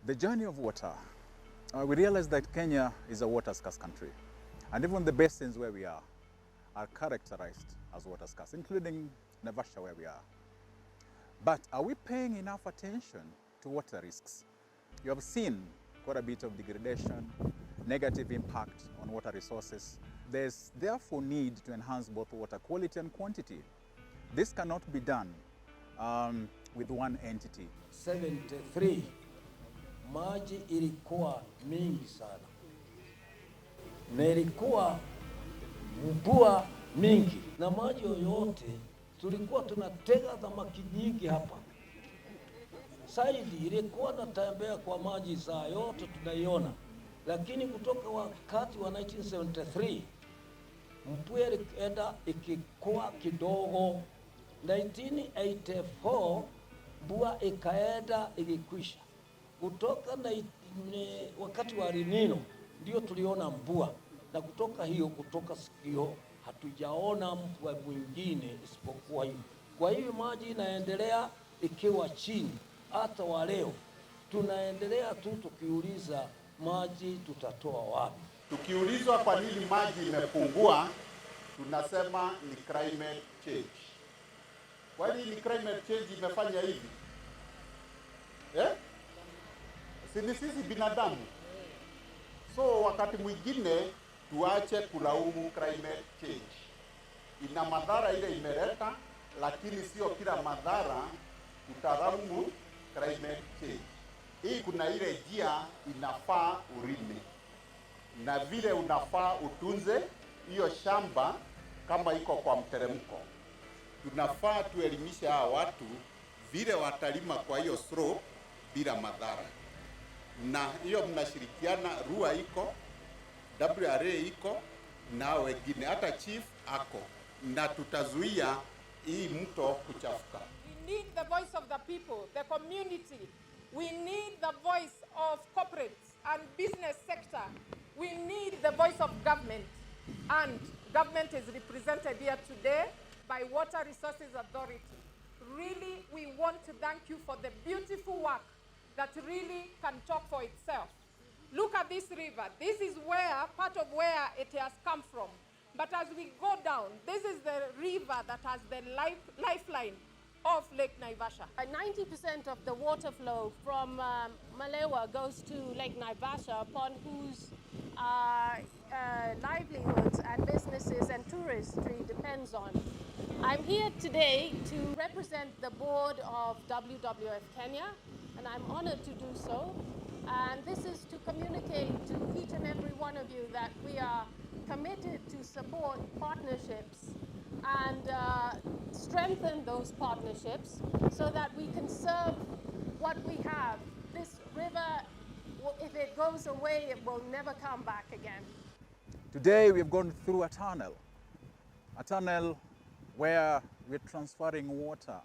The journey of water. We realize that Kenya is a water-scarce country, and even the basins where we are characterized as water-scarce, including Naivasha where we are. But are we paying enough attention to water risks? You have seen quite a bit of degradation, negative impact on water resources. There's therefore need to enhance both water quality and quantity. This cannot be done with one entity. 73 maji ilikuwa mingi sana, na ilikuwa mvua mingi, na maji yoyote tulikuwa tunatega samaki nyingi hapa. Saidi ilikuwa natembea kwa maji saa yote tunaiona, lakini kutoka wakati wa 1973 mvua ilienda ikikuwa kidogo. 1984 mvua ikaenda ikikwisha. Kutoka wakati wa El Nino ndio tuliona mvua, na kutoka sikio hatujaona mvua mwingine isipokuwa hiyo. Kwa hiyo maji inaendelea ikiwa chini. Hata wa leo tunaendelea tu tukiuliza maji tutatoa wapi. Tukiulizwa kwa nini maji imepungua, tunasema ni climate change. Kwa nini climate change imefanya hivi? Si sisi binadamu. So wakati mwingine tuache kulaumu climate change. Ina madhara ile imeleta, lakini sio kila madhara tutalaumu climate change. Hii kuna ile njia inafaa urime, na vile unafaa utunze hiyo shamba kama iko kwa mteremko. Tunafaa tuelimishe hawa watu vile watalima kwa hiyo slope bila madhara. Na hiyo mnashirikiana, RUA iko, WRA iko, na wengine, hata chief ako, na tutazuia hii mto kuchafuka. We need the voice of the people, the community. We need the voice of corporates and business sector. We need the voice of government, and government is represented here today by Water Resources Authority. Really, we want to thank you for the beautiful work that really can talk for itself. Look at this river. This is part of where it has come from. But as we go down, this is the river that has the lifeline of Lake Naivasha. 90% of the water flow from Malewa goes to Lake Naivasha, upon whose livelihoods and businesses and touristry depends on. I'm here today to represent the board of WWF Kenya, and I'm honored to do so. And this is to communicate to each and every one of you that we are committed to support partnerships and strengthen those partnerships so that we conserve what we have. This river, if it goes away, it will never come back again. Today we've gone through a tunnel where we're transferring water,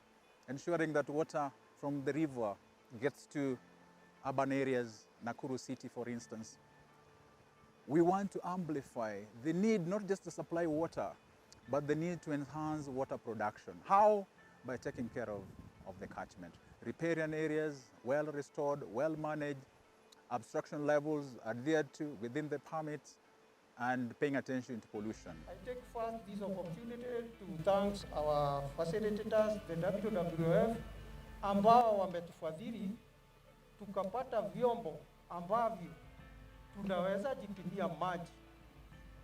ensuring that water from the river gets to urban areas, Nakuru City for instance. We want to amplify the need not just to supply water, but the need to enhance water production. How? By taking care of the catchment. Riparian areas, well restored, well managed, obstruction levels adhered to within the permits, and paying attention to pollution. I take first this opportunity to thank our facilitators, the WWF, ambao wametufadhili tukapata vyombo ambavyo tunaweza jipimia maji,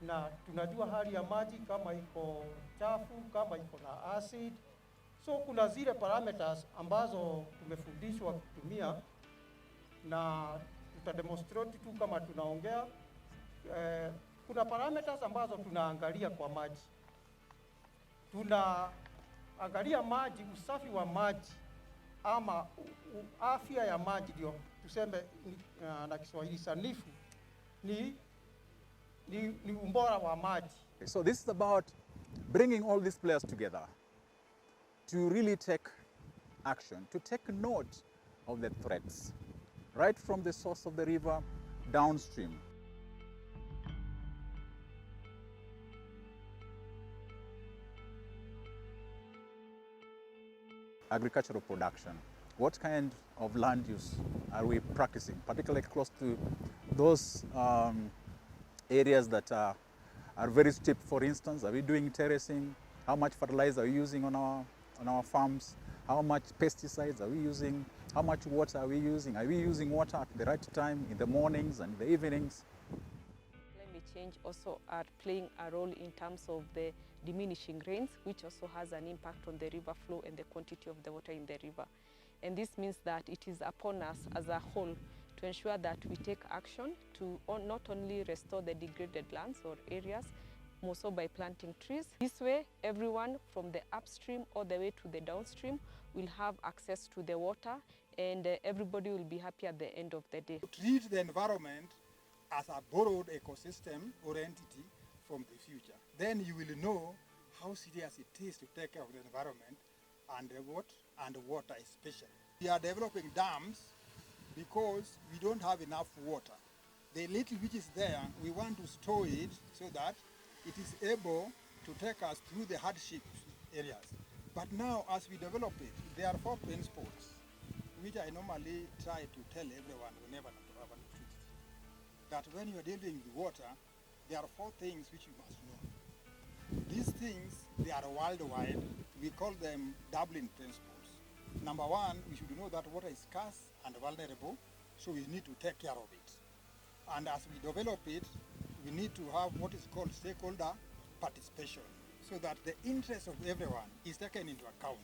na tunajua hali ya maji kama iko chafu, kama iko na acid. So kuna zile parameters ambazo tumefundishwa kutumia, na tutademonstrate tu kama tunaongea. Kuna parameters ambazo tunaangalia kwa maji. Tunaangalia maji, usafi wa maji ama afya ya maji, ndio tuseme na Kiswahili sanifu ni ubora wa maji. So this is about bringing all these players together to really take action, to take note of the threats, right from the source of the river downstream. Agricultural production. What kind of land use are we practicing, particularly close to those areas that are very steep, for instance? Are we doing terracing? How much fertilizer are we using on our farms? How much pesticides are we using? How much water are we using? Are we using water at the right time in the mornings and the evenings? Climate change also are playing a role in terms of the diminishing rains, which also has an impact on the river flow and the quantity of the water in the river. And this means that it is upon us as a whole to ensure that we take action to not only restore the degraded lands or areas, more so by planting trees. This way, everyone from the upstream all the way to the downstream will have access to the water, and everybody will be happy at the end of the day. Treat the environment as a borrowed ecosystem or entity from the future. Then you will know how serious it is to take care of the environment and the water especially. We are developing dams because we don't have enough water. The little which is there, we want to store it so that it is able to take us through the hardship areas. But now, as we develop it, there are 4 principles which I normally try to tell everyone whenever I have an opportunity. That when you are dealing with water, there are 4 things which you must know. These things, they are worldwide. We call them Dublin principles. Number 1, we should know that water is scarce and vulnerable, so we need to take care of it. And as we develop it, we need to have what is called stakeholder participation, so that the interest of everyone is taken into account.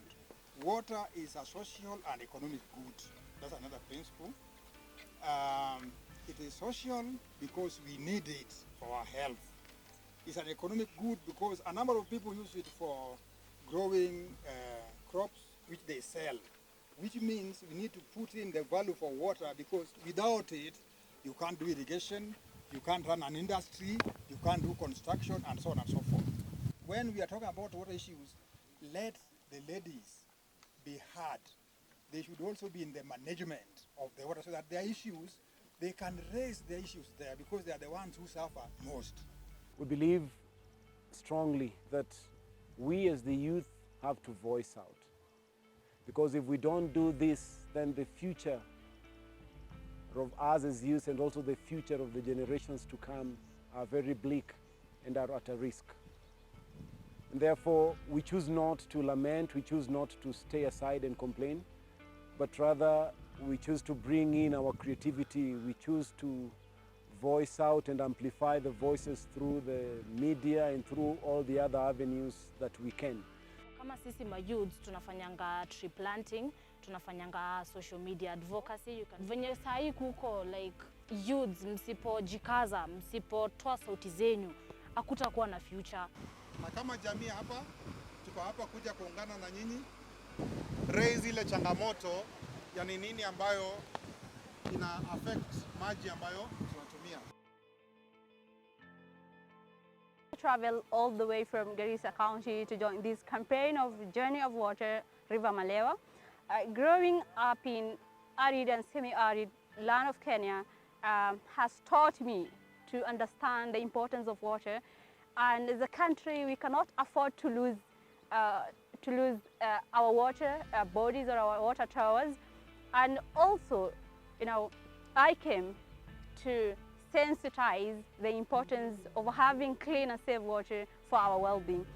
Water is a social and economic good. That's another principle. It is social because we need it for our health. It's an economic good because a number of people use it for growing crops which they sell, which means we need to put in the value for water, because without it, you can't do irrigation, you can't run an industry, you can't do construction, and so on and so forth. When we are talking about water issues, let the ladies be heard. They should also be in the management of the water so that their issues, they can raise their issues there, because they are the ones who suffer most. We believe strongly that we as the youth have to voice out. Because if we don't do this, then the future of us as youth and also the future of the generations to come are very bleak and are at a risk. And therefore, we choose not to lament, we choose not to stay aside and complain, but rather we choose to bring in our creativity, we choose to voice out and amplify the voices through the media and through all the other avenues that we can. Kama sisi ma-youths tunafanyanga tree planting, tunafanyanga social media advocacy. Venye sahi kuko like youths, msipojikaza, msipotoa sauti zenyu, hakutakuwa na future. Na kama jamii hapa, tuko hapa kuja kuungana na nyinyi, raise ile changamoto ya nini ambayo ina affect maji ambayo tunatumia. Travel all the way from Garissa County to join this campaign of Journey of Water, River Malewa. Growing up in arid and semi-arid land of Kenya has taught me to understand the importance of water. And as a country, we cannot afford to lose our water bodies or our water towers. And also, you know, I came to sensitize the importance of having clean and safe water for our well-being.